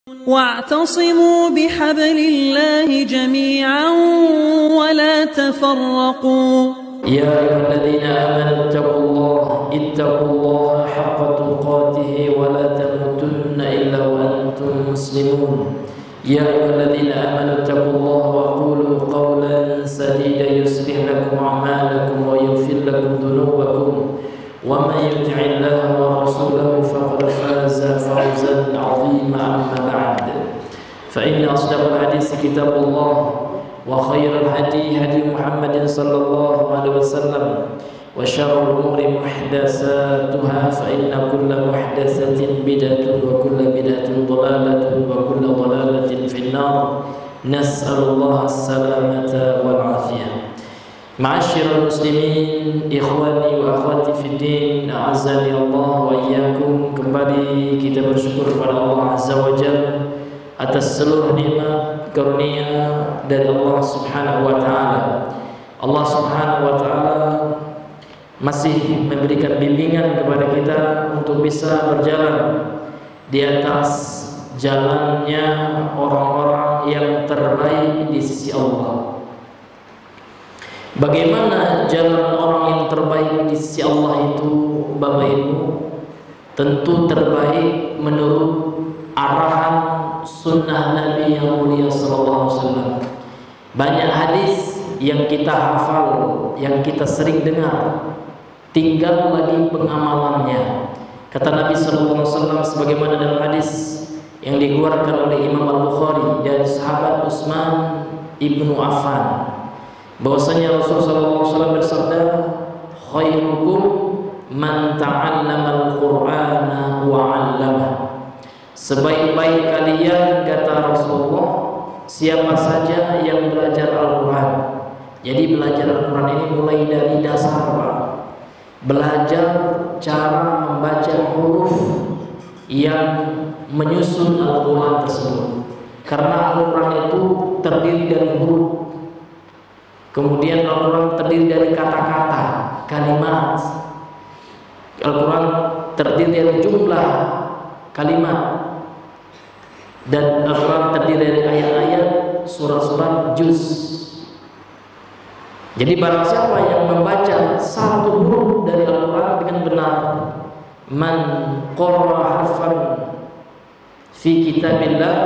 واعتصموا بحبل الله جميعا ولا تفرقوا يا أيها الذين آمنوا اتقوا الله حق تقاته ولا تموتن إلا وأنتم مسلمون يا أيها الذين آمنوا اتقوا الله وقولوا قولا سديدا يصلح لكم أعمالكم ويغفر لكم ذنوبكم ومن يطع الله ورسوله فقد فاز فوزا عظيما أما بعد فإن أصدق الحديث كتاب الله وخير الهدي هدي محمد صلى الله عليه وسلم وشر الأمور محدثاتها فإن كل محدثة بدعة وكل بدعة ضلالة وكل ضلالة في النار نسأل الله السلامة والعافية. Ma'asyiral muslimin, ikhwani wa akhwati fid din, a'azzani Allah wa iyyakum. Kembali kita bersyukur kepada Allah Azza wa Jalla atas seluruh nikmat karunia dari Allah Subhanahu wa taala. Allah Subhanahu wa taala masih memberikan bimbingan kepada kita untuk bisa berjalan di atas jalannya orang-orang yang terbaik di sisi Allah. Bagaimana jalan orang yang terbaik di sisi Allah itu, Bapak Ibu? Tentu terbaik menurut arahan sunnah Nabi yang mulia sallallahu alaihi wasallam. Banyak hadis yang kita hafal, yang kita sering dengar, tinggal lagi pengamalannya. Kata Nabi sallallahu alaihi wasallam sebagaimana dalam hadis yang dikeluarkan oleh Imam Al-Bukhari dari sahabat Utsman ibnu Affan, bahwasanya Rasulullah SAW bersabda, khairukum man ta'allama al-Qur'ana wa 'allama. Sebaik-baik kalian, kata Rasulullah, siapa saja yang belajar Al-Quran. Jadi belajar Al-Quran ini mulai dari dasar, Pak. Belajar cara membaca huruf yang menyusun Al-Quran tersebut. Karena Al-Quran itu terdiri dari huruf. Kemudian Al-Quran terdiri dari kata-kata, kalimat. Al-Quran terdiri dari jumlah kalimat. Dan Al-Quran terdiri dari ayat-ayat, surat-surat, juz. Jadi barang siapa yang membaca satu huruf dari Al-Quran dengan benar, man qara harfan fi kitabillah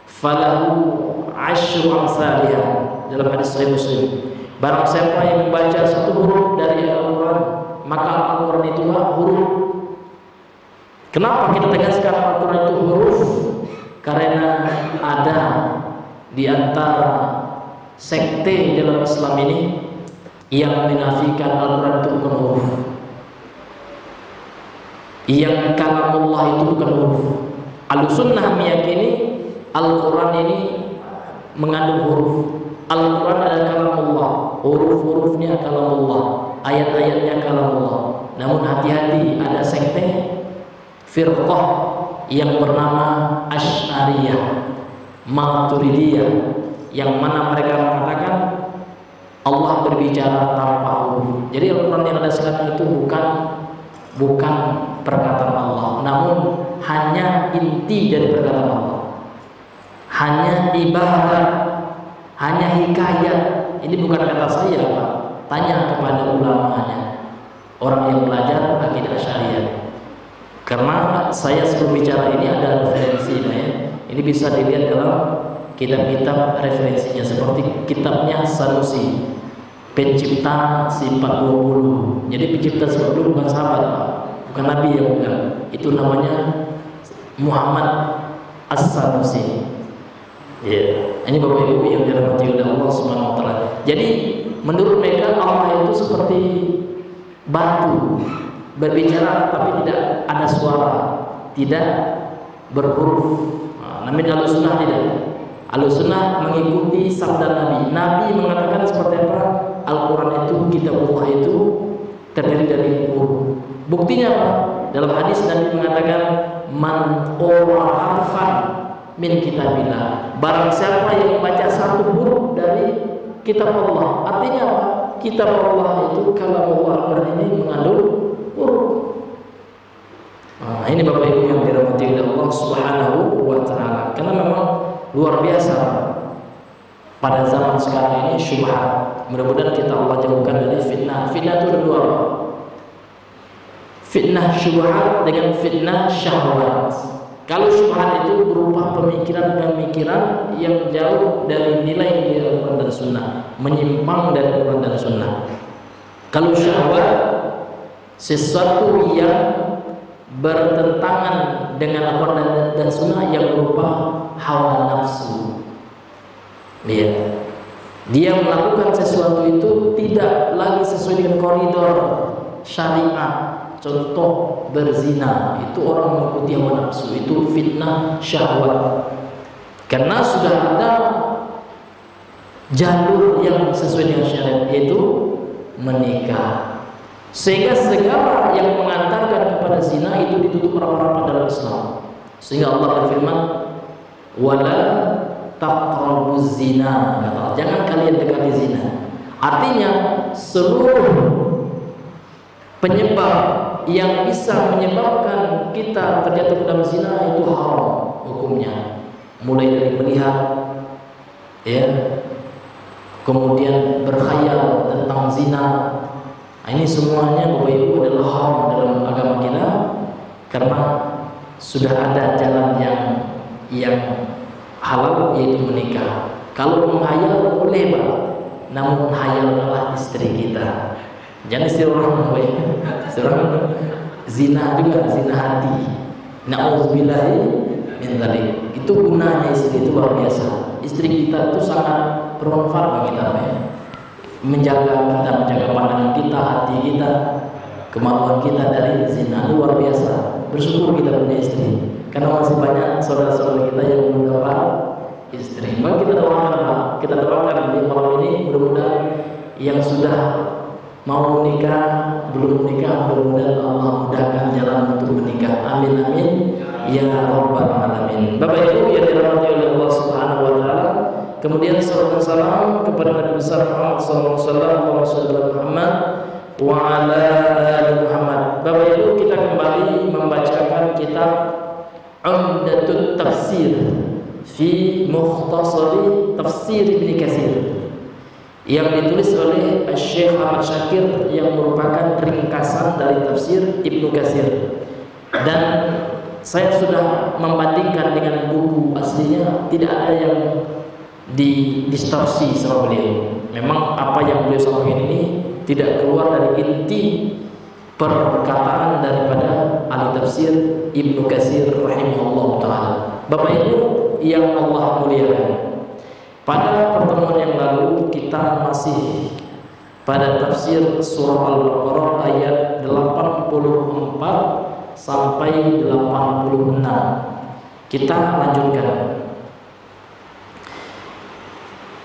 falahu asyru amsalihah. Dalam hadis Sahih Muslim, barang siapa yang membaca satu huruf dari Al-Quran, maka Al-Quran itu huruf. Kenapa kita tegaskan Al-Quran itu huruf? Karena ada di antara sekte dalam Islam ini yang menafikan Al-Quran itu bukan huruf, yang kalamullah itu bukan huruf. Ahlussunnah meyakini Al-Quran ini mengandung huruf. Al-Quran adalah kalamullah, huruf-hurufnya kalamullah, ayat-ayatnya kalamullah. Namun hati-hati, ada sekte firqah yang bernama Asy'ariyah, Maturidiyah, yang mana mereka mengatakan Allah berbicara tanpa huruf. Jadi Al-Quran yang ada sekarang itu bukan perkataan Allah, namun hanya inti dari perkataan Allah, hanya ibarat, hanya hikayat. Ini bukan kata saya, Pak. Tanya kepada ulamanya, orang yang belajar akidah Syariah. Karena saya sebelum bicara ini ada referensinya, ya. Ini bisa dilihat dalam kitab-kitab referensinya, seperti kitabnya Sanusi, Pencipta Sifat 20. Jadi pencipta Sifat 20 bukan sahabat, Pak. Bukan Nabi, ya, bukan. Itu namanya Muhammad As-Sanusi. Ya, ini Bapak Ibu yang dirahmati oleh Allah Subhanahu wa taala. Jadi menurut mereka Allah itu seperti batu, berbicara tapi tidak ada suara, tidak berhuruf. Namun Ahlussunnah tidak. Ahlussunnah mengikuti sabda Nabi. Nabi mengatakan seperti apa? Al-Quran itu, kitabullah itu terdiri dari huruf. Buktinya apa? Dalam hadis Nabi mengatakan man qara harfan min kitabillah, barang siapa yang membaca satu huruf dari kitab Allah. Artinya apa? Kitab Allah itu, kalau Allah ini mengandung huruf. Ini Bapak Ibu yang dirahmati oleh Allah Subhanahu wa taala. luar biasa pada zaman sekarang ini, syubhat. Mudah-mudahan kita Allah jauhkan dari fitnah. Fitnah itu ada dua, fitnah syubhat dengan fitnah syahwat. Kalau syubhat itu berupa pemikiran-pemikiran yang jauh dari nilai Al-Quran dan Sunnah, menyimpang dari Al-Quran dan Sunnah. Kalau syahwat, sesuatu yang bertentangan dengan Al-Quran dan Sunnah yang berupa hawa nafsu. Dia melakukan sesuatu itu tidak lagi sesuai dengan koridor syariat. Contoh berzina, itu orang mengikuti hawa nafsu, itu fitnah syahwat. Karena sudah ada jalur yang sesuai dengan syariat, yaitu menikah. Sehingga segala yang mengantarkan kepada zina itu ditutup rapat-rapat dalam Islam. Sehingga Allah berfirman, wala taqrabuz zina, kata, jangan kalian dekati zina. Artinya seluruh penyebab yang bisa menyebabkan kita terjatuh ke dalam zina itu haram hukumnya. Mulai dari melihat, kemudian berkhayal tentang zina. Nah, ini semuanya Bapak Ibu adalah haram dalam agama kita, karena sudah ada jalan yang halal, yaitu menikah. Kalau menghayal boleh Pak, namun hayallah istri kita. Jangan istri orang, istri orang zina juga, zina hati. Na'udzubillahi min dzalik. Itu gunanya istri itu luar biasa. Istri kita itu sangat bermanfaat bagi kita, menjaga kita, menjaga pandangan kita, hati kita, kemaluan kita dari zina. Luar biasa. Bersyukur kita punya istri, karena masih banyak saudara-saudara kita yang belum dapat istri. Maka kita doakan Pak, kita doakan di malam ini, mudah-mudahan yang sudah mau menikah, belum menikah, mudah-mudahan Allah mudahkan jalan untuk menikah. Amin amin ya rabbal alamin. Bapak Ibu yang dirahmati oleh Allah Subhanahu wa taala, kemudian salawat dan salam kepada Nabi besar Muhammad sallallahu alaihi wasallam wa ala ali Muhammad. Bapak Ibu, kita kembali membacakan kitab Umdatut Tafsir fi Mukhtasari Tafsir Ibnu Katsir yang ditulis oleh Syekh Ahmad Syakir, yang merupakan ringkasan dari tafsir Ibnu Katsir. Dan saya sudah membandingkan dengan buku aslinya, tidak ada yang didistorsi sama beliau. Memang apa yang beliau sampaikan ini tidak keluar dari inti perkataan daripada ahli tafsir Ibnu Katsir rahimahullah taala. Bapak Ibu yang Allah muliakan, pada pertemuan yang lalu kita masih pada tafsir surah Al-Baqarah ayat 84 sampai 86. Kita lanjutkan.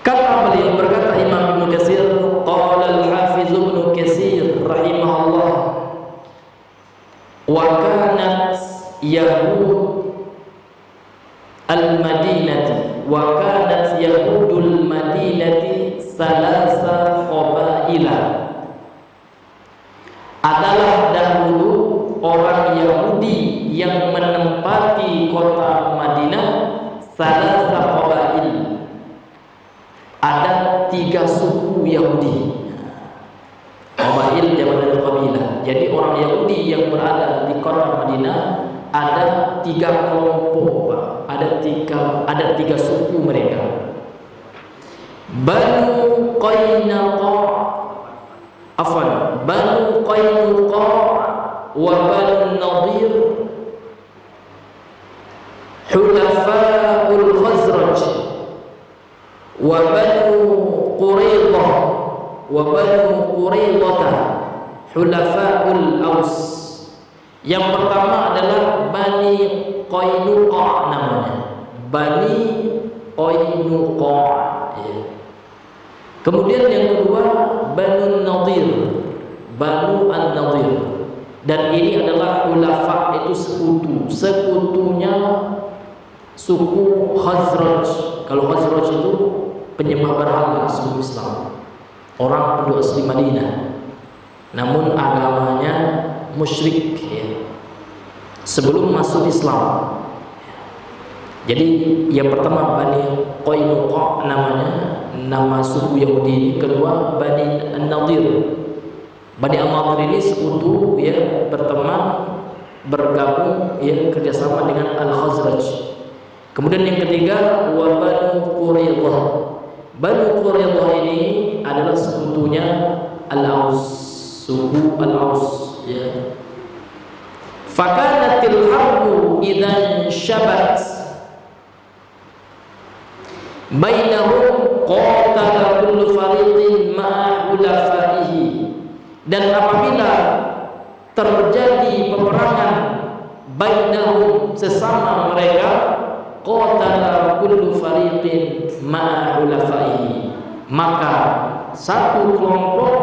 Kata beliau, berkata Imam Ibnu Katsir, qala al-Hafiz Ibnu Katsir rahimahullah, wa kanat yahud al-Madinati wa kanat yahudul Madinati salasa qabaila. Adalah dahulu orang Yahudi yang menempati kota Madinah salasa qabail. Ada 3 suku Yahudi. Qabail jamak dari kabilah. Jadi orang Yahudi yang berada di kota Madinah ada 3 kelompok, Pak. Ada 3 suku mereka. Banu Qainuqa, Banu Qainuqa wa Banu Nadir, Hulafa'ul Khazraj wa Banu Quraidah wa Banu Quraidah, Hulafa'ul Aus. Yang pertama adalah Bani Qainuqa, namanya Bani Qainuqa. Kemudian yang kedua Banu Nadir, Banu An-Nadir. Dan ini adalah Hulafa, itu sekutunya suku Khazraj. Kalau Khazraj itu penyembah berhala suku Islam, orang penduduk asli Madinah, namun agamanya musyrik sebelum masuk Islam. Jadi yang pertama Bani Qainuqa namanya, nama suku Yahudi ini. Kedua Bani An-Nadir. Bani An-Nadir ini sekutu ya, berteman, bergabung ya, kerjasama dengan Al-Khazraj. Kemudian yang ketiga wa Banu Quraidah. Banu Quraidah ini adalah sekutunya Al-Aus, suku Al-Aus ya. Fakanatil harbu idzan syabat bainahum qatala kullu fariqin ma'a ulafaihi. Dan apabila terjadi peperangan bainahum, sesama mereka, qatala kullu fariqin ma'a ulafaihi, maka satu kelompok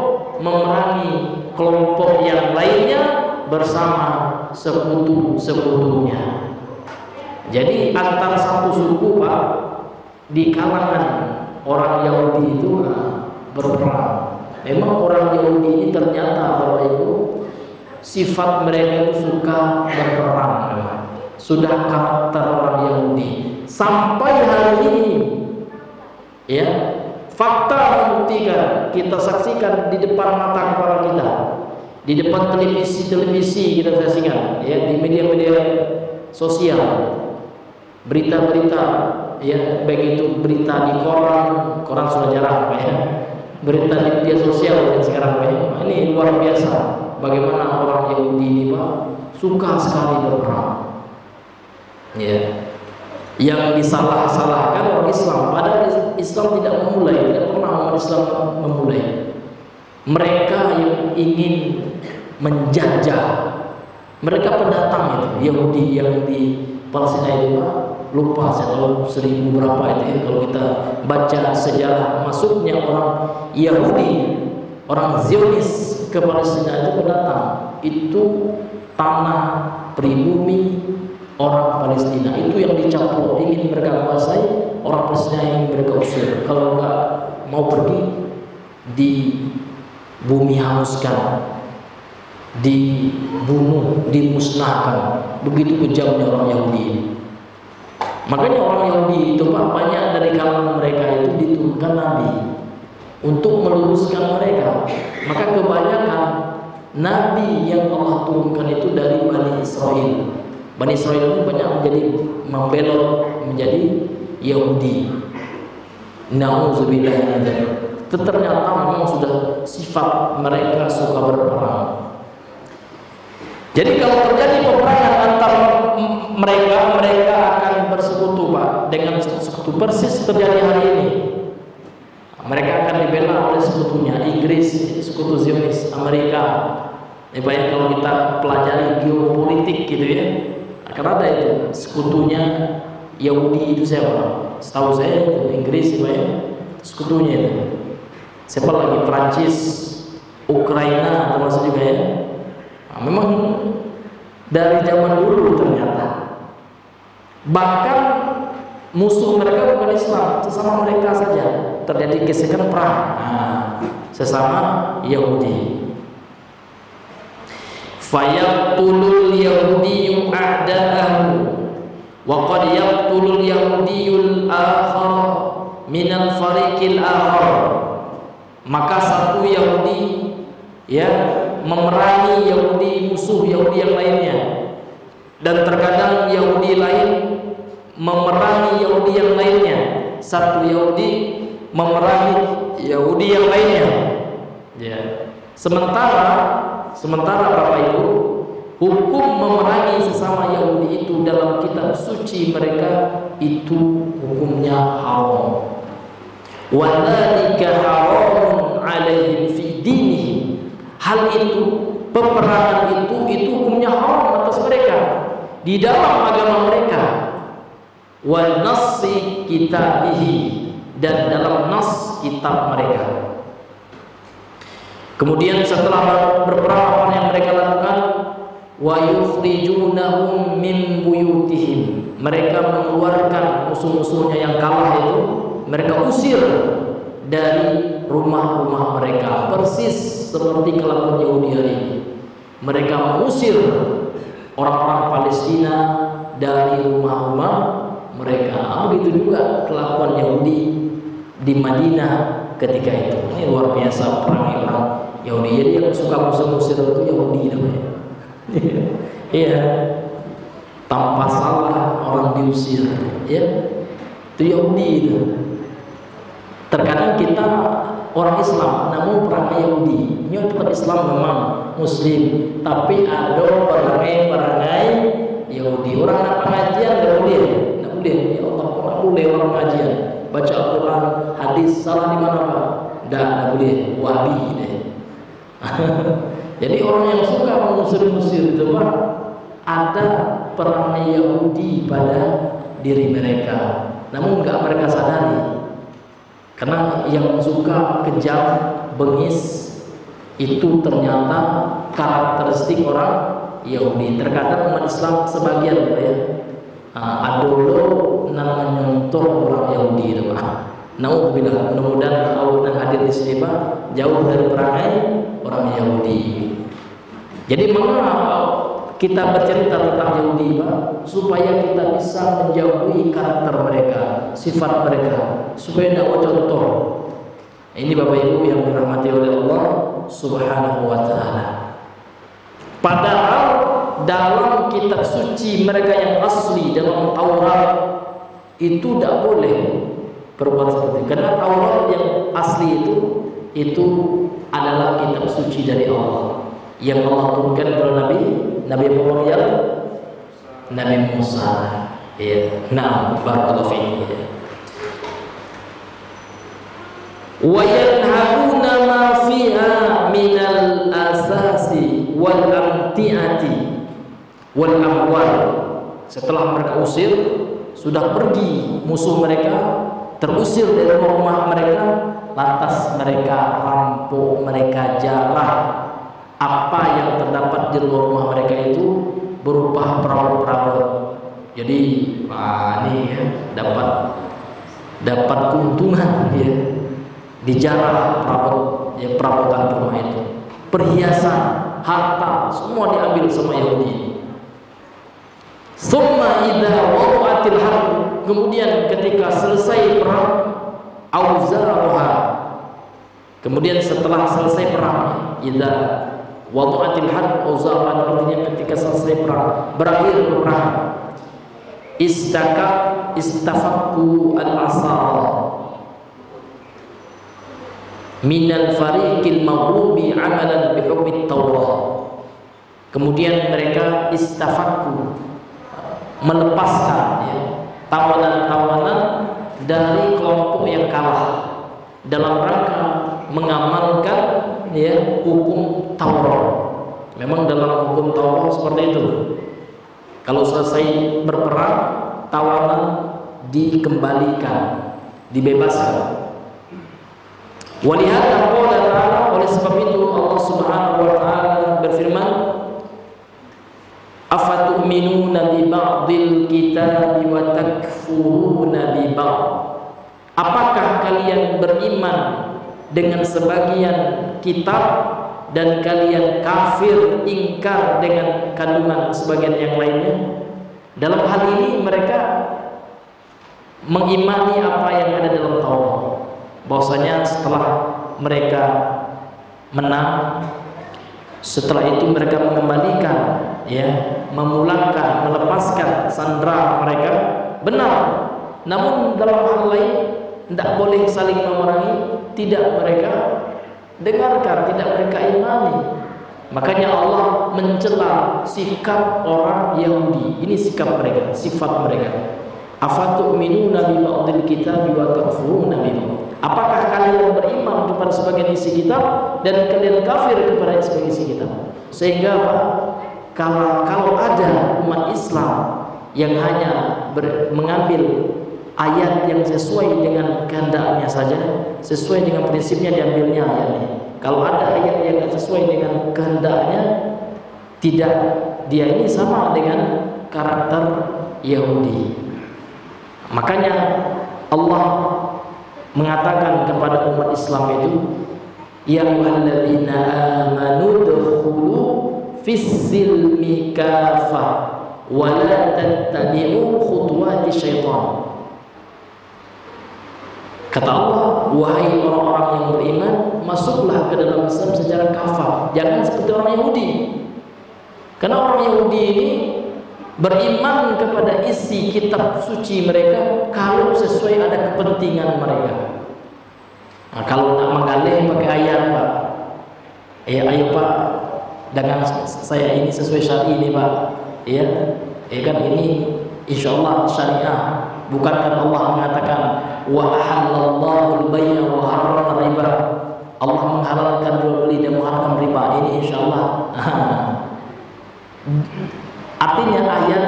memerangi kelompok yang lainnya bersama sekutu-sekutunya. Jadi antar satu suku Pak, di kalangan orang Yahudi itu berperang. Memang orang Yahudi ini ternyata bahwa itu sifat mereka itu suka berperang. Sudah karakter orang Yahudi sampai hari ini ya, fakta membuktikan, kita saksikan di depan mata kepala kita, di depan televisi kita saksikan ya, di media-media sosial, berita-berita ya, baik itu berita di koran sudah jarang ya, berita di media sosial dan sekarang ya. Ini luar biasa bagaimana orang Yahudi ini Pak suka sekali berperang ya. Yang disalah-salahkan orang Islam, padahal Islam tidak pernah orang Islam memulai. Mereka yang ingin menjajah, mereka pendatang itu Yahudi yang di Palestina itu Pak, lupa saya tahu 1000 berapa itu ya, kalau kita baca sejarah masuknya orang Yahudi, orang Zionis ke Palestina itu pendatang, itu tanah pribumi orang Palestina, itu yang dicaplok, ingin mereka kuasai, orang Palestina yang mereka usir, kalau nggak mau pergi di bumi hanguskan, dibunuh, dimusnahkan. Begitu kejamnya orang Yahudi ini. Makanya orang Yahudi itu Pak, banyak dari kalangan mereka itu diturunkan Nabi untuk meluruskan mereka. Maka kebanyakan Nabi yang Allah turunkan itu dari Bani Israel. Bani Israel itu banyak membelot menjadi Yahudi. Nauzubillah min dzalik. Ternyata memang sudah sifat mereka suka berperang. Jadi kalau terjadi peperangan antar mereka akan bersekutu Pak, dengan sekutu persis terjadi hari ini. Mereka akan dibela oleh sekutunya. Inggris itu sekutu Zionis, Amerika. Banyak kalau kita pelajari geopolitik gitu ya, akan ada itu sekutunya Yahudi itu siapa? Setahu saya itu Inggris banyak sekutunya itu. Siapa lagi? Prancis, Ukraina termasuk juga ya. Nah, memang dari zaman dulu ternyata. Bahkan musuh mereka bukan Islam, sesama mereka saja terjadi gesekan perang. Nah, sesama Yahudi. Fayaqtulul yahudiyyu a'da'ahu wa qad yaqtulul yahudiyyul akhar minal fariqil akhar. Maka satu Yahudi ya memerangi Yahudi, musuh Yahudi yang lainnya, dan terkadang Yahudi lain memerangi Yahudi yang lainnya. Satu Yahudi memerangi Yahudi yang lainnya ya. Sementara Bapak Ibu, hukum memerangi sesama Yahudi itu dalam kitab suci mereka itu hukumnya haram. Wa dzalika haramun 'alaihim fi dinihim. Hal itu, peperangan itu hukumnya haram atas mereka di dalam agama mereka. Wa nassi kitabihi, dan dalam nas kitab mereka. Kemudian setelah berperang yang mereka lakukan, wa yukhrijunahum min buyutihim, mereka mengeluarkan musuh-musuhnya yang kalah itu, mereka usir dari rumah-rumah mereka, persis seperti kelakuan Yahudi hari ini. Mereka mengusir orang-orang Palestina dari rumah-rumah mereka. Begitu juga kelakuan Yahudi di Madinah ketika itu. Ini luar biasa perangai orang Yahudi. Jadi yang suka musir-musir itu Yahudi namanya. Iya, tanpa salah orang diusir, ya itu Yahudi itu. Terkadang kita orang Islam namun perangai Yahudi. Ini tetap Islam memang Muslim, tapi ada perangai Yahudi. Orang nak pengajian nggak boleh, nggak boleh. Ya Allah, nggak boleh orang pengajian baca Al-Quran, hadis salah di mana pak? Nggak boleh. Wahabi deh. Jadi orang yang suka mengusir-usir itu pak, ada perangai Yahudi pada diri mereka, namun nggak mereka sadari. Karena yang suka kejam, bengis itu ternyata karakteristik orang Yahudi. Terkadang umat Islam sebagian ya, ada lo namanya nyontoh orang Yahudi itu pak. Naudzubillah, mudah-mudahan Allah yang hadir di sini pak jauh dari perangai orang Yahudi. Jadi mengapa kita bercerita tentang Yahudi pak? Supaya kita bisa menjauhi karakter mereka, sifat mereka, supaya tidak contoh. Ini Bapak Ibu yang dirahmati oleh Allah Subhanahu wa Ta'ala. Padahal dalam kitab suci mereka yang asli, dalam Taurat itu tidak boleh berbuat seperti itu. Karena Taurat yang asli itu adalah kitab suci dari Allah yang Allah turunkan kepada Nabi Muhammad, Nabi Musa. Ya, nah, barakallahu fiik. Wa yanhabuna ma fiha minal asasi wal amtiati wal amwal. Setelah mereka usir, sudah pergi musuh mereka, terusir dari rumah mereka, lantas mereka rampok, mereka jarah apa yang terdapat di rumah mereka itu berupa perabot-perabot. Jadi ini ya, dapat keuntungan ya, dijarah perabotan rumah itu, perhiasan, harta, semua diambil sama Yahudi. Summa idza waqa'atil harb, kemudian ketika selesai perang, auzaruha, kemudian setelah selesai perang, idza waqa'atil harb auzaruha, artinya ketika selesai perang, berakhir perang, istafaqu al-asar minal fariqil maghlubi amalan bihukmi Taurat. Kemudian mereka istafaqu, melepaskan ya, tawanan-tawanan dari kelompok yang kalah dalam rangka mengamalkan ya hukum Taurat. Memang dalam hukum Taurat seperti itu. Kalau selesai berperang, tawanan dikembalikan, dibebaskan. Walihada qala ta'ala, oleh sebab itu Allah Subhanahu wa taala berfirman, afatu'minuna bi ba'dil kitabi wa takfuruna bi ba'd. Apakah kalian beriman dengan sebagian kitab dan kalian kafir, ingkar dengan kandungan sebagian yang lainnya? Dalam hal ini mereka mengimani apa yang ada dalam Taurat, bahwasanya setelah mereka menang, setelah itu mereka mengembalikan ya, memulangkan, melepaskan sandera mereka, benar. Namun dalam hal lain tidak boleh saling memerangi, tidak mereka dengarkan, tidak mereka imani. Makanya Allah mencela sikap orang Yahudi. Ini sikap mereka, sifat mereka. Afatu'minuna bi ba'dil kitabi wa takfuruna bi ba'd. Apakah kalian beriman kepada sebagian isi kitab dan kalian kafir kepada sebagian isi kitab? Sehingga kalau ada umat Islam yang hanya mengambil ayat yang sesuai dengan kehendaknya saja, sesuai dengan prinsipnya diambilnya ayatnya. Kalau ada ayat yang tidak sesuai dengan kehendaknya, tidak, dia ini sama dengan karakter Yahudi. Makanya Allah mengatakan kepada umat Islam itu, ya ayyuhalladzina amanu dkhulu fis silmi kafah wa la tattabi'u khutuwati syaitan. Kata Allah, wahai orang-orang yang beriman, masuklah ke dalam Islam secara kafah, jangan seperti orang Yahudi. Karena orang Yahudi ini beriman kepada isi kitab suci mereka kalau sesuai ada kepentingan mereka. Nah, kalau nak menggalih pakai ayat, Pak, ayo Pak, dengan saya ini sesuai syariat ini, Pak, ya kan ini insyaallah syariah. Bukankah Allah mengatakan wa ahallallahu al-bay'a wa harrama riba, Allah menghalalkan jual beli dan mengharamkan riba, ini insyaallah. Artinya ayat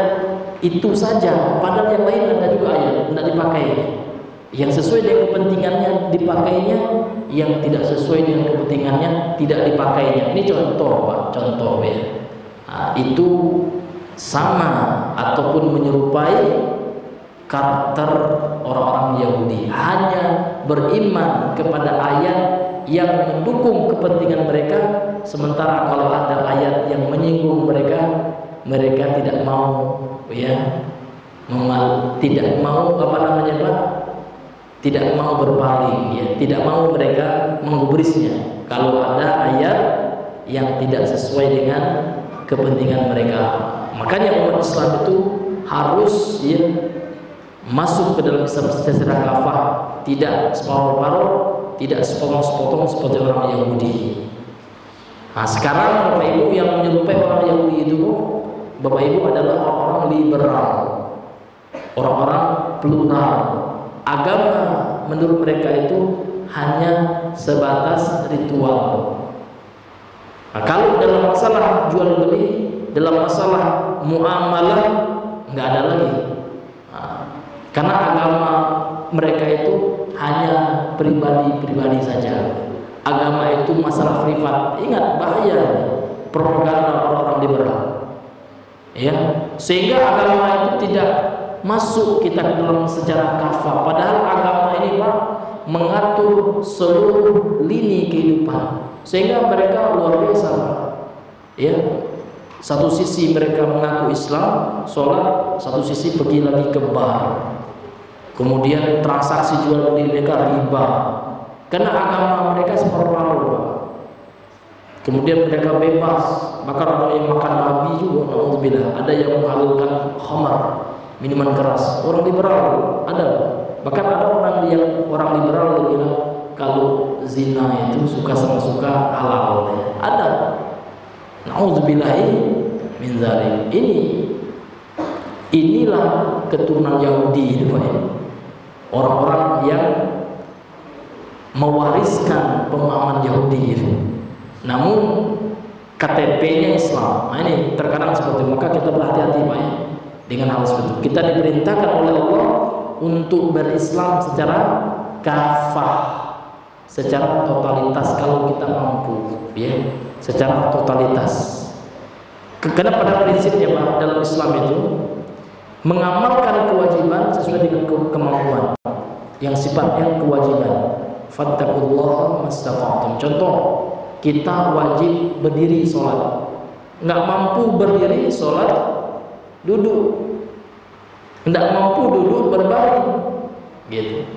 itu saja, padahal yang lain ada juga ayat tidak dipakai. Yang sesuai dengan kepentingannya dipakainya, yang tidak sesuai dengan kepentingannya tidak dipakainya. Ini contoh, Pak, contoh ya. Nah, itu sama ataupun menyerupai karakter orang-orang Yahudi, hanya beriman kepada ayat yang mendukung kepentingan mereka, sementara kalau ada ayat yang menyinggung mereka, mereka tidak mau, ya, tidak mau Pak, tidak mau berpaling, ya, tidak mau mereka menggubrisnya kalau ada ayat yang tidak sesuai dengan kepentingan mereka. Makanya umat Islam itu harus, ya, masuk ke dalam Islam secara kafah, tidak separuh-paruh, tidak sepotong-sepotong seperti orang Yahudi. Nah, sekarang Bapak Ibu yang menyerupai orang Yahudi itu, Bapak Ibu, adalah orang-orang liberal, orang-orang plural. Agama menurut mereka itu hanya sebatas ritual. Nah, kalau dalam masalah jual beli, dalam masalah muamalah, nggak ada lagi. Nah, karena agama mereka itu hanya pribadi-pribadi saja. Agama itu masalah privat. Ingat bahaya propaganda orang-orang liberal, ya, sehingga agama itu tidak masuk kita ke dalam secara kafah. Padahal agama ini, Pak, mengatur seluruh lini kehidupan, sehingga mereka luar biasa, Pak, ya. Satu sisi mereka mengaku Islam, sholat, satu sisi pergi lagi ke bar, kemudian transaksi jual beli mereka riba, karena agama mereka separuh-paruh, Pak. Kemudian mereka bebas, bahkan ada yang makan babi juga, alhamdulillah. Ada yang menghalalkan khamar, minuman keras. Orang liberal ada, bahkan ada orang liberal yang bilang kalau zina itu suka sama suka halal. Ada. Nauzubillahi min dzalik. Inilah keturunan Yahudi itu, Pak. Orang-orang yang mewariskan pemahaman Yahudi itu. Namun KTP-nya Islam. Nah, ini terkadang seperti itu. Maka kita berhati-hati, Pak, ya, dengan hal seperti itu. Kita diperintahkan oleh Allah untuk berislam secara kafah, secara totalitas kalau kita mampu, ya, secara totalitas. Karena pada prinsipnya, Pak, dalam Islam itu mengamalkan kewajiban sesuai dengan kemampuan yang sifatnya kewajiban. Fattaqullaha mastata'tum. Contoh, kita wajib berdiri sholat, nggak mampu berdiri sholat, duduk, nggak mampu duduk berbaring, gitu.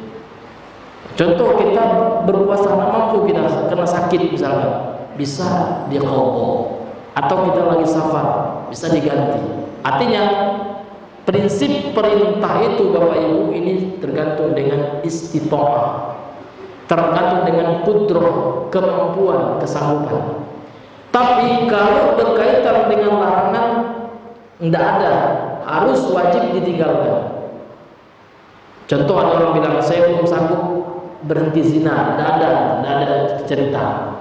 Contoh, kita berpuasa nggak mampu, kita kena sakit misalnya, bisa diqadha, atau kita lagi safar, bisa diganti. Artinya prinsip perintah itu, Bapak Ibu, ini tergantung dengan istita'ah, tergantung dengan qudrah, kemampuan, kesanggupan. Tapi kalau berkaitan dengan larangan, tidak ada, harus wajib ditinggalkan. Contoh, ada orang bilang saya belum sanggup berhenti zina, tidak ada cerita.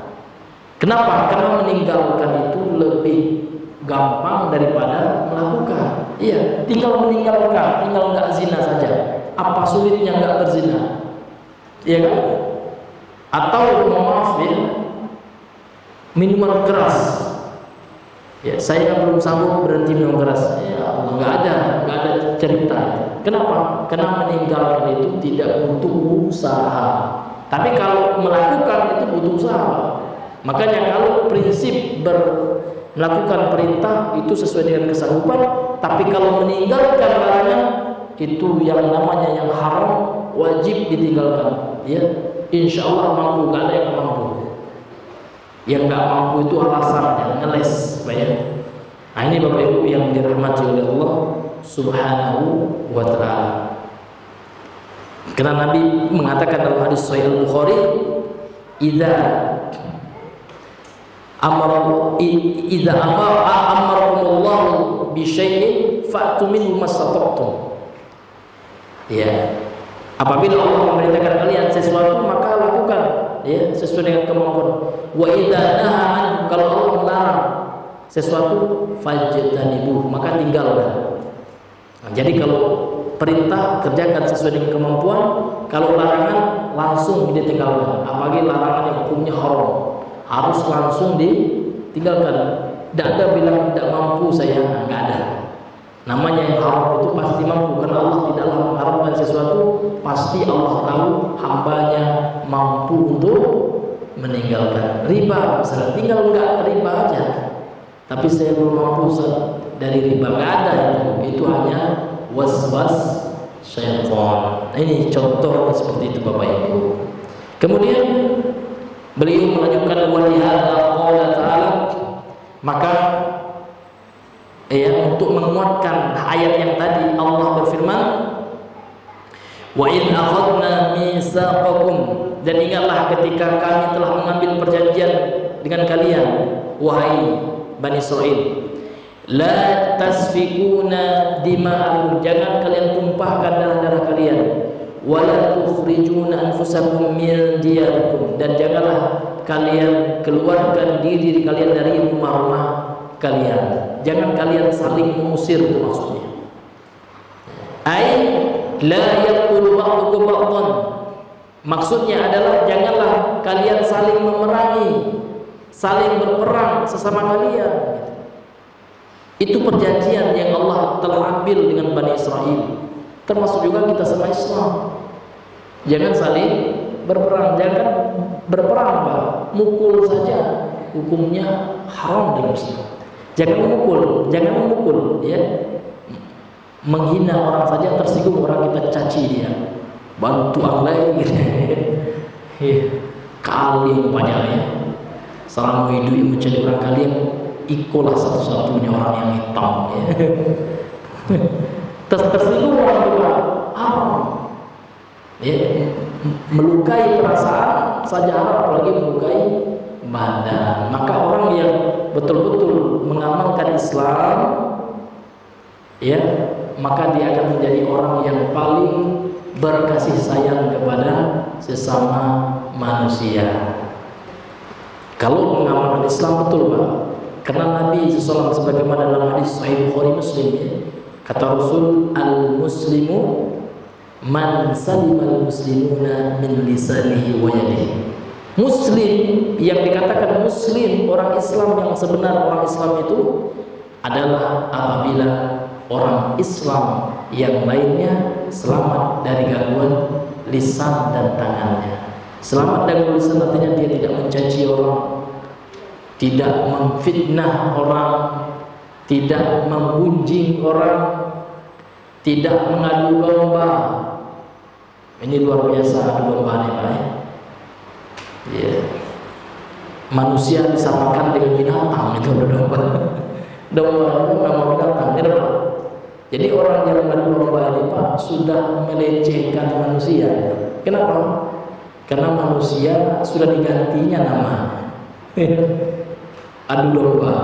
Kenapa? Karena meninggalkan itu lebih gampang daripada melakukan. Iya, tinggal meninggalkan, tinggal nggak zina saja. Apa sulitnya nggak berzina? Iya kan? Atau maaf, ya, minuman keras. Ya, saya belum sanggup berhenti minum keras. Ya Allah, nggak ada cerita. Kenapa? Karena meninggalkan itu tidak butuh usaha. Tapi kalau melakukan itu butuh usaha. Makanya kalau prinsip melakukan perintah itu sesuai dengan kesanggupan, tapi kalau meninggalkan larangan itu yang namanya yang haram, wajib ditinggalkan. Ya, insya Allah mampu, gak ada yang mampu. Yang gak mampu itu alasannya ngeles, ya. Nah, ini Bapak Ibu yang dirahmati oleh Allah Subhanahu wa Ta'ala. Karena Nabi mengatakan dalam hadis Sahih Al-Bukhari, idza amarakumullahu bi syai'in fa'tu minhu mastata'tum. Ya. Apabila Allah memerintahkan kalian sesuatu, maka lakukan, ya, sesuai dengan kemampuan. Wa idza nahaa, kalau Allah melarang sesuatu, fajtanibuh, maka tinggalkan. Nah, jadi kalau perintah kerjakan sesuai dengan kemampuan, kalau larangan langsung ditinggalkan. Apalagi larangan yang hukumnya haram, harus langsung ditinggalkan. Tidak ada bilang tidak mampu saya, nggak ada. Namanya yang haram itu pasti mampu, karena Allah tidaklah mengharamkan sesuatu, pasti Allah tahu hambanya mampu untuk meninggalkan. Riba misalnya, tinggal nggak riba aja, tapi saya belum mampu dari riba, nggak ada itu hanya was-was syaitan. Ini contoh seperti itu Bapak Ibu. Kemudian beliau melanjutkan walihada qala ta'ala, maka ya, untuk menguatkan ayat yang tadi Allah berfirman, wa in akhadna mitsaqakum, dan ingatlah ketika kami telah mengambil perjanjian dengan kalian wahai Bani Israil, la tasfikuna dima'akum, jangan kalian tumpahkan darah-darah kalian, wala tukhrijuna anfusakum min diyarikum, dan janganlah kalian keluarkan diri kalian dari rumah-rumah kalian. Jangan kalian saling mengusir, itu maksudnya. Ai la yaqulu ba'dukum ba'dhan, maksudnya adalah janganlah kalian saling memerangi, saling berperang sesama kalian. Itu perjanjian yang Allah telah ambil dengan Bani Israel, termasuk juga kita sama Islam. Jangan saling berperang, jangan berperang, Pak. Mukul saja hukumnya haram dalam Islam. Jangan memukul, ya. Menghina orang saja, tersinggung orang kita caci dia, bantu orang lain gitu. Kali umpamanya, salam hidup mencari orang kalian, ikulah satu-satunya orang yang hitam, ya. Tersinggung orang juga haram, ya. Melukai perasaan saja haram, apalagi melukai badan. Maka orang yang betul-betul mengamalkan Islam, ya, maka dia akan menjadi orang yang paling berkasih sayang kepada sesama manusia. Kalau mengamalkan Islam betul, Pak. Karena Nabi SAW sebagaimana dalam hadis Sahih Bukhari Muslim, ya, kata Rasul, al-muslimu man salimal muslimuna min lisanihi wa yadihi. Muslim, yang dikatakan muslim, orang Islam yang sebenar, orang Islam itu adalah apabila orang Islam yang lainnya selamat dari gangguan lisan dan tangannya. Selamat dari lisan artinya dia tidak mencaci orang, tidak memfitnah orang, tidak memgunjing orang, tidak mengadu domba. Ini luar biasa adu domba ini, Pak, ya. Ya. Manusia disamakan dengan binatang, itu domba. Domba itu nama binatang, ya, Pak. Jadi orang yang mengadu domba ini, Pak, sudah melecehkan manusia. Kenapa? Karena manusia sudah digantinya nama. Adu domba,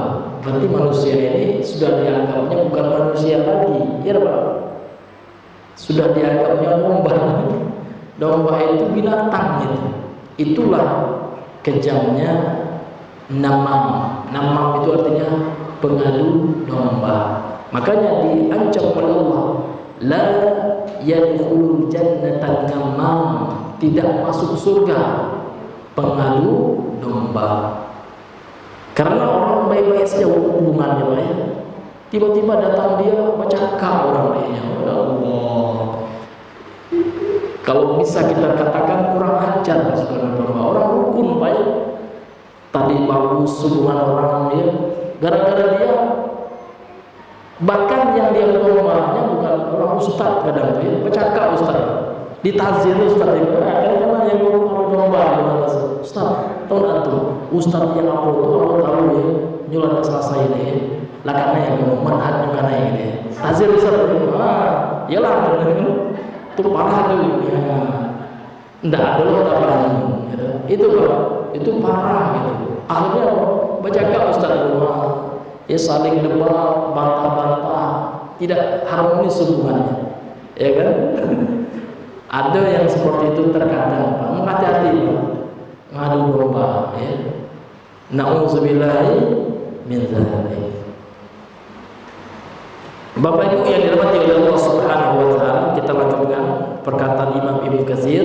berarti manusia ini sudah dianggapnya bukan manusia lagi, ya, Pak. Sudah dianggapnya domba. Domba itu binatang, gitu. Itulah kejamnya namam. Namam itu artinya pengadu domba. Makanya diancam oleh Allah, la yadkhulul jannata namam, tidak masuk surga pengadu domba. Karena orang baik-baik saja hubungannya, Pak, ya. Tiba-tiba datang dia bercakap orang lainnya. Ya Allah. Kalau bisa kita katakan kurang ajar pasukan domba. Orang rukun, Pak, ya. Tadi bagus hubungan orang, ya. gara-gara dia, bahkan yang dia lombanya bukan orang ustaz, kadang tuh ya, pecakap ustaz, ditazir ustaz itu, karena yang lomba ustaz, tahu nggak tuh ustaz yang apa tuh, apa tahu ya, nyulat selesai ini ya, lah karena yang manhaj karena ini ya, tazir ustaz itu, iyalah, itu parah tuh, ya, nggak ada loh tabaran, gitu. Itu Pak, itu parah gitu. Akhirnya bercakap ustaz rumah, ya saling debat, bantah-bantah, tidak harmonis hubungannya, ya kan? Ada yang seperti itu terkadang, Pak. Hati-hati, Pak. Ngadu domba, ya. Na'udzubillahi min dzalik. Bapak Ibu yang dirahmati oleh Allah Subhanahu wa taala, kita lanjutkan perkataan Imam Ibnu Katsir.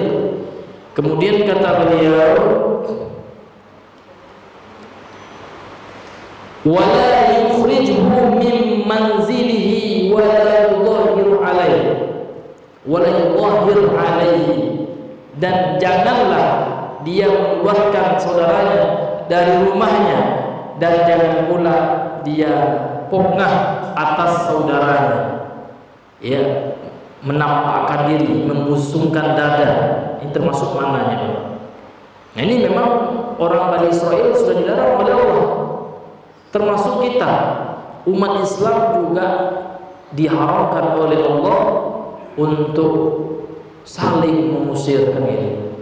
Kemudian kata beliau, wala yukhrijuhu min manzilihi wala yudhhiru alaihi, dan janganlah dia mengeluarkan saudaranya dari rumahnya, dan jangan pula dia pongah atas saudaranya, ya, menampakkan diri, membusungkan dada. Ini termasuk mananya. Nah, ini memang orang Bani Israel sudah dilarang oleh Allah. Termasuk kita, umat Islam juga diharamkan oleh Allah untuk saling mengusirkan ini.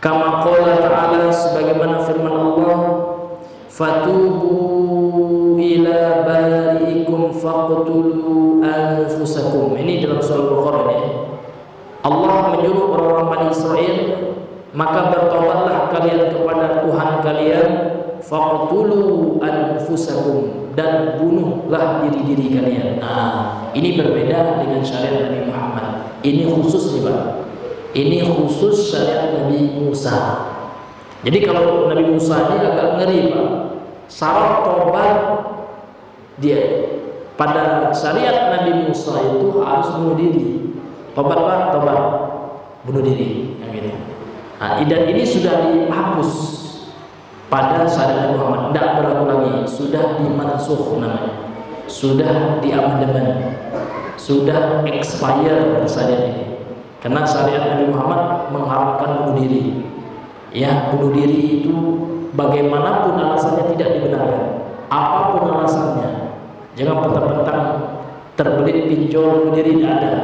Kama qala ta'ala, sebagaimana firman Allah, fatubu ila bari'ikum faqtulu anfusakum. Ini dalam surah Al-Baqarah ini. Allah menyuruh orang-orang Bani Israel, maka bertobatlah kalian kepada Tuhan kalian, faqtulu anfusakum, dan bunuhlah diri-diri kalian. Nah, ini berbeda dengan syariat Nabi Muhammad. Ini khusus nih Pak. Ini khusus syariat Nabi Musa. Jadi kalau Nabi Musa ini agak ngeri Pak. Syarat tobat dia pada syariat Nabi Musa itu harus bunuh diri. Tobat Pak, tobat, bunuh diri, yang ini. Nah, dan ini sudah dihapus pada syariat Nabi Muhammad, tidak berlaku lagi, sudah dimansukh namanya, sudah diamandemen, sudah expire syariat ini. Karena syariat Nabi Muhammad mengharamkan bunuh diri. Ya, bunuh diri itu bagaimanapun alasannya tidak dibenarkan, apapun alasannya. Jangan mentang-mentang terbelit pinjol bunuh diri, tidak ada.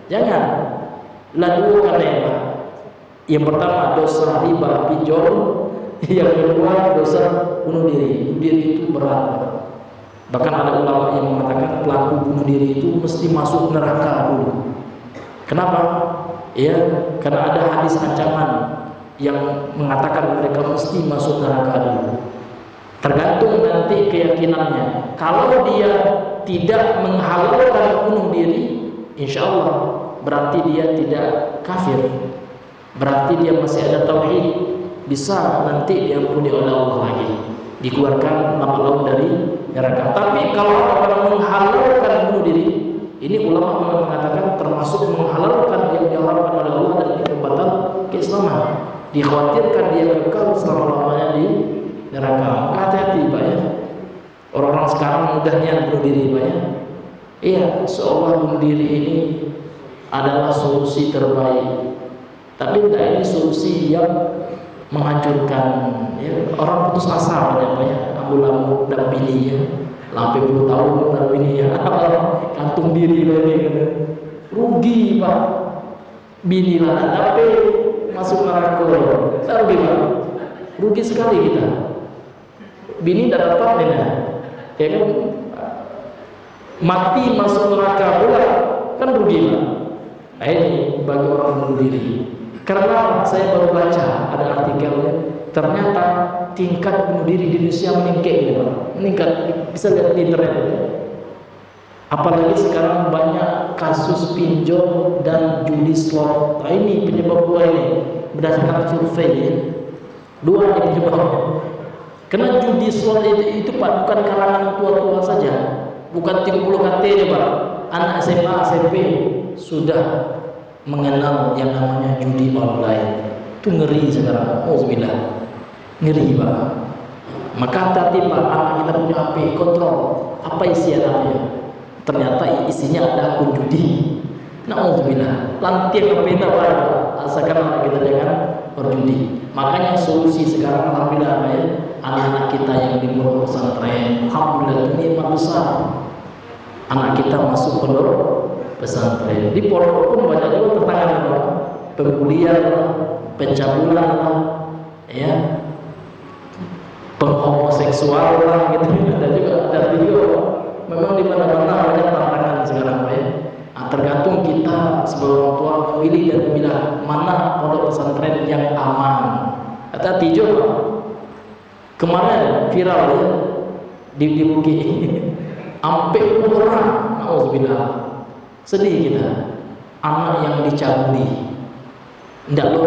Jangan. Lalu karena yang pertama dosa riba pinjol, yang kedua dosa bunuh diri. Bunuh diri itu berat. Bahkan ada ulama yang mengatakan pelaku bunuh diri itu mesti masuk neraka dulu. Kenapa? Ya, karena ada hadis ancaman yang mengatakan mereka mesti masuk neraka dulu. Tergantung nanti keyakinannya. Kalau dia tidak menghalalkan bunuh diri, insya Allah berarti dia tidak kafir. Berarti dia masih ada tauhid, bisa nanti diampuni oleh Allah lagi, dikeluarkan 8 tahun dari neraka. Tapi kalau orang menghalalkan bunuh diri, ini ulama mengatakan termasuk menghalalkan yang diharamkan oleh Allah dan itu batal keislaman. Dikhawatirkan dia kekal selama-lamanya di neraka. Maka hati-hati Pak ya. Orang-orang sekarang mudahnya bunuh diri Pak ya. Iya, seolah bunuh diri ini adalah solusi terbaik. Tapi tidak, ini solusi yang menghancurkan ya. Orang putus asa banyak Pak ya. Ambu-ambu dan bini ya. Sampai 10 tahun dan bini ya. Kantung diri lagi gitu. Rugi Pak. Bini lah tapi masuk neraka. Rugi Pak. Rugi sekali kita. Bini tidak dapat ya. Ya kan? Mati masuk neraka pula kan rugi Pak. Nah, ini bagi orang bunuh diri. Karena saya baru baca ada artikelnya, ternyata tingkat bunuh diri di Indonesia meningkat gitu Pak. Meningkat, bisa lihat di internet. Apalagi sekarang banyak kasus pinjol dan judi slot. Nah, ini penyebab dua ini berdasarkan survei ya. Dua ini penyebabnya. Karena judi slot itu Pak bukan kalangan tua-tua saja, bukan 30 KT aja Pak. Anak SMA, SMP sudah mengenal yang namanya judi online. Itu ngeri sekarang. Alhamdulillah, ngeri Pak. Maka hati-hati Pak, anak kita punya HP, kontrol apa isian HP-nya. Ternyata isinya ada akun judi. Na'udzubillah, lantian HP Pak, asalkan anak kita jangan berjudi. Makanya solusi sekarang alhamdulillah ya, anak-anak kita yang di pondok pesantren, alhamdulillah ini nikmat besar. Anak kita masuk pondok pesantren. Di pondok pun banyak juga tantangan, pembulian, pencabulan, ya, penghomoseksual lah gitu. Ada video. Memang di mana-mana banyak tantangan sekarang Pak ya. Tergantung kita sebagai orang tua memilih dan memilah mana pondok pesantren yang aman. Hati-hati juga. Kemarin viral ya di Bukit sampai orang, nauzubillah. Sedih kita. Anak yang dicabuli. Tidak lo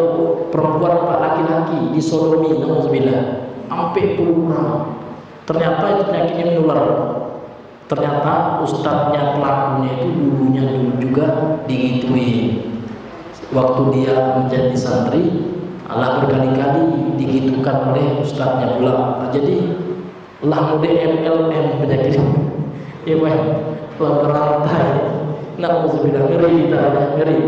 perempuan Pak laki-laki disodomi, nauzubillah. Sampai orang. Ternyata itu penyakitnya menular. Ternyata ustadznya pelakunya itu dulu juga digituin. Waktu dia menjadi santri, Allah berkali-kali digitukan oleh ustadznya pula. Jadi lah mode MLM penyakit. Ya Pak, berantai. Nauzubillah, ngeri kita, ngeri.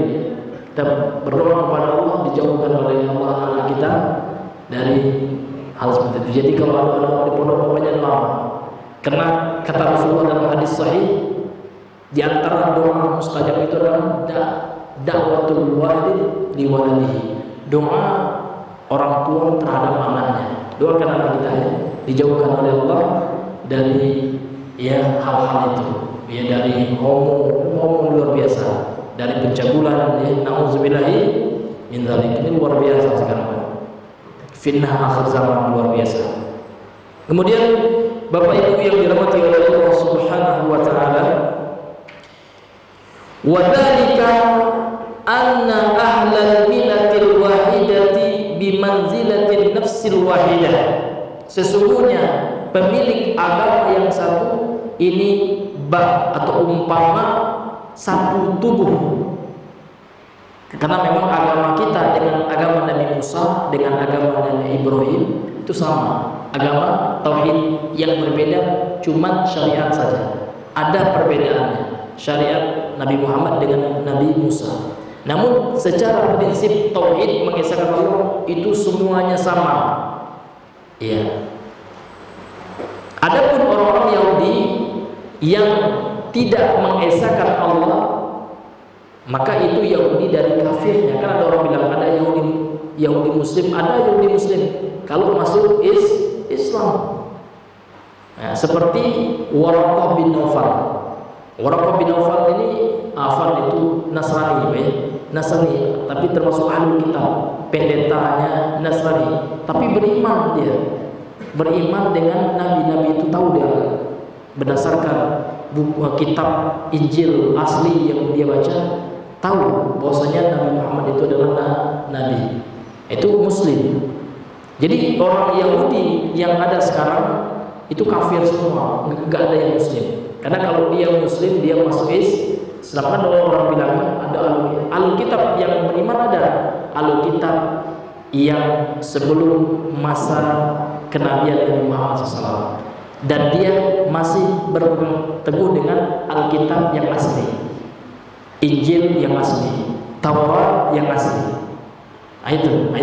Kita berdoa kepada Allah dijauhkan oleh Allah anak kita dari hal seperti itu. Jadi kalau ada anak di pondok banyak doa. Karena kata Rasulullah dalam hadis sahih, di antara doa mustajab itu adalah da'watul walid li waladihi. Doa orang tua terhadap anaknya. Doakan anak kita ya, dijauhkan oleh Allah dari ya hal-hal itu. Ya dari homo luar biasa, dari pencabulan ya, nauzubillahi min dzalik. Ini luar biasa sekarang. Fitnah akhir zaman luar biasa. Kemudian Bapak Ibu yang dirahmati oleh Allah Subhanahu wa taala, wa dzalika anna ahlal millatil wahidati bi manzilatin nafsil wahidah. Sesungguhnya pemilik agama yang satu ini atau umpama satu tubuh. Karena memang agama kita dengan agama Nabi Musa dengan agama Nabi Ibrahim itu sama. Agama tauhid yang berbeda cuma syariat saja. Ada perbedaannya. Syariat Nabi Muhammad dengan Nabi Musa. Namun secara prinsip tauhid mengesahkan Allah itu semuanya sama. Iya. Adapun orang-orang Yahudi yang tidak mengesahkan Allah, maka itu Yahudi dari kafirnya. Kan ada orang bilang ada Yahudi Muslim, ada Yahudi Muslim. Kalau masuk Islam, nah, seperti Waraqah bin Nawfal. Waraqah bin Nawfal ini Afan itu Nasrani, ya? Nasrani, tapi termasuk ahlul kitab, pendetanya Nasrani, tapi beriman dia, beriman dengan nabi-nabi itu, tahu dia berdasarkan buku kitab Injil asli yang dia baca, tahu bahwasanya Nabi Muhammad itu adalah nabi, itu Muslim. Jadi orang Yahudi yang ada sekarang itu kafir semua, nggak ada yang Muslim. Karena kalau dia Muslim dia masuk Islam. Kan orang bilang ada alul kitab yang beriman, ada alul kitab yang sebelum masa kenabian Nabi Muhammad SAW, dan dia masih berpegang teguh dengan Alkitab yang asli, Injil yang asli, Taurat yang asli. Itu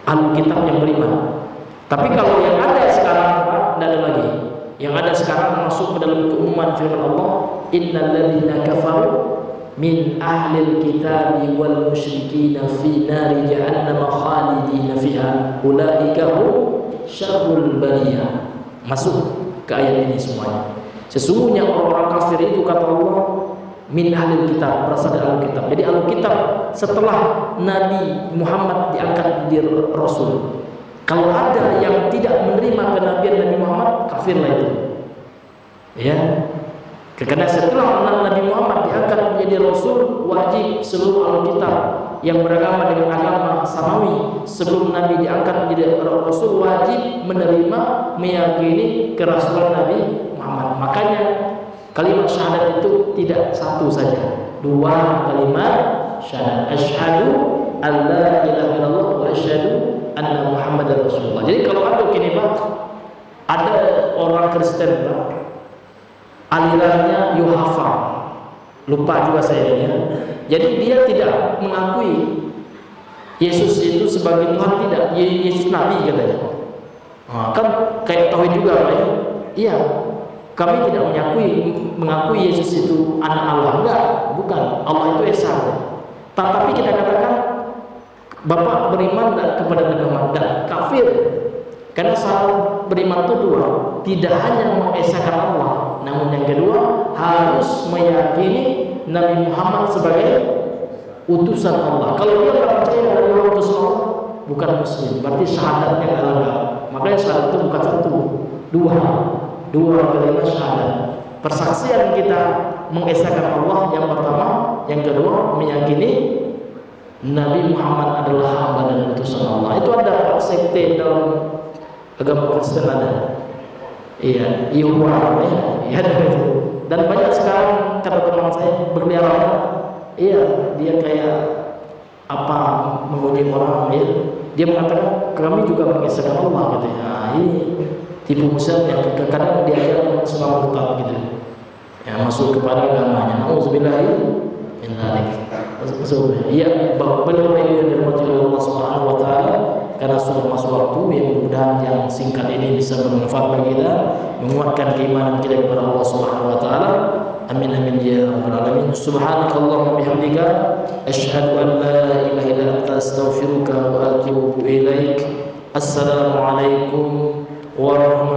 Alkitab yang beriman. Tapi kalau yang ada sekarang tidak ada lagi. Yang ada sekarang masuk ke dalam keumuman firman Allah, innal ladzina kafaru min ahlil kitabi wal musyrikin fi nari jahannam khalidina fiha ulaika hum syarrul bariyah. Masuk ke ayat ini semuanya. Sesungguhnya orang-orang kafir itu kata Allah min ahlil kitab, berasal dari Alkitab. Jadi Alkitab setelah Nabi Muhammad diangkat menjadi Rasul. Kalau ada yang tidak menerima kenabian Nabi Muhammad, kafirlah itu. Ya. Karena setelah Nabi Muhammad diangkat menjadi Rasul, wajib seluruh Alkitab yang beragama dengan agama Samawi sebelum Nabi diangkat menjadi Rasul wajib menerima, meyakini kerasulan Nabi Muhammad. Makanya kalimat syahadat itu tidak satu saja, dua kalimat syahadat. Asyhadu alla ilaha illallah wa asyhadu anna Muhammadar Rasulullah. Jadi kalau ada gini Pak, ada orang Kristen Pak, alirannya Yuhafa, lupa juga saya ya. Jadi dia tidak mengakui Yesus itu sebagai Tuhan, tidak. Yesus Nabi katanya. Nah, kan kayak tauhid juga Pak ya. Iya, kami tidak mengakui Yesus itu anak Allah. Enggak, bukan. Allah itu esa. Tetapi kita katakan Bapak beriman kepada Nabi Muhammad dan kafir. Karena syarat beriman itu dua, tidak hanya mengesahkan Allah, namun yang kedua harus meyakini Nabi Muhammad sebagai utusan Allah. Kalau dia tidak percaya dari utusan Allah, bukan muslim. Berarti syahadatnya tidak lengkap. Makanya syahadat itu bukan satu, dua kalimat syahadat. Persaksian kita mengesahkan Allah yang pertama, yang kedua meyakini Nabi Muhammad adalah hamba dan utusan Allah. Itu ada sekte dalam agama Kristen ada. Iya, Yehova ya, itu. Dan banyak sekarang kata teman saya berkeliaran. Iya, dia kayak apa menguji orang ya. Dia mengatakan kami juga mengesahkan Allah katanya. Nah, ini tipu muslim yang kadang diajarkan selama tetap gitu. Ya, masuk kepada agamanya. Nauzubillah min dzalik. Iya, benar-benar dirahmati Allah Subhanahu wa taala, karena sudah masuk waktu yang mudah-mudahan yang singkat ini bisa bermanfaat bagi kita, menguatkan keimanan kita kepada Allah Subhanahu wa taala. Amin amin ya rabbal alamin. Subhanakallahumma bihamdika asyhadu an la ilaha illa anta astaghfiruka wa atubu ilaik. Assalamualaikum warahmatullahi